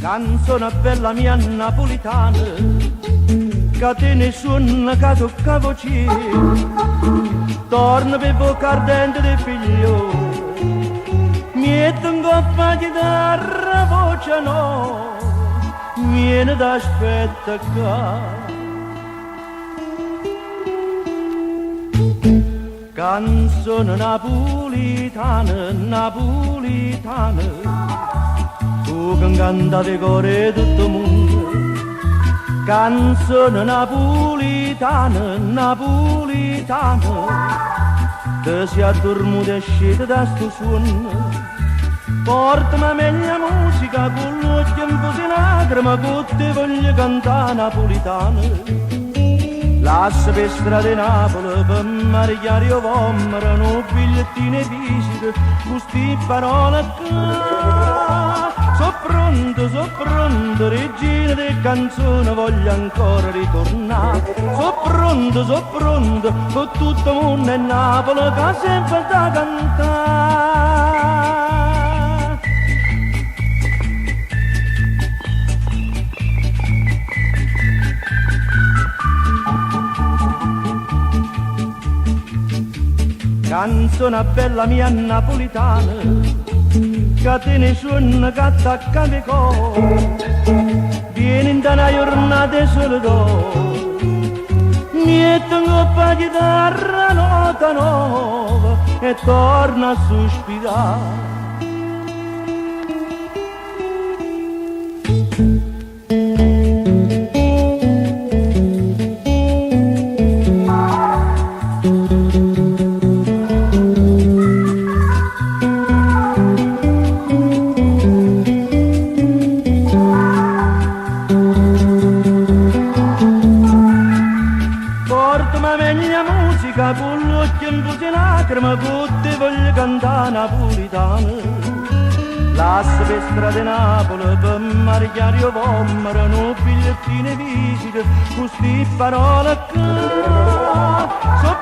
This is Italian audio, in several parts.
Canzone bella mia napolitana, che te ne suona che tocca voce, torna per bocca ardente del figlio, mi metto in coppa chitarra, voce no, viene da aspettare. Canzone napolitana, napolitana, tu che canta di cuore tutto il mondo. Canzone napolitana, napolitana, te si addormuta e scende da sto suono. Portami meglio musica con l'occhio in fusi lacrime, con te voglio cantare napolitana. Lascia per strada di Napoli, per marigliare io vomero, un bigliettino e visite, queste parole che so pronto, regina di canzone, voglio ancora ritornare. So pronto, con tutto il mondo è Napoli, che sempre da cantare. Canzone bella mia napolitana, che te ne suona che attacca le cose, vieni in una giornata di soledad, mi metto in coppa chitarra nota nuova e torna a sospirare. Con l'occhio in fusi lacrime, con te voglio cantare napolitana. Lascia per strada di Napoli, per marigliare io vomero, un bigliettino e visite, queste parole che so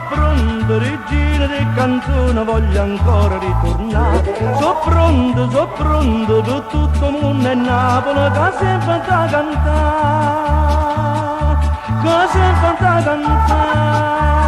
pronto, regina di canzone, voglio ancora ritornare. So pronto, per tutto il mondo è Napoli, che sempre da cantare, che sempre da cantare.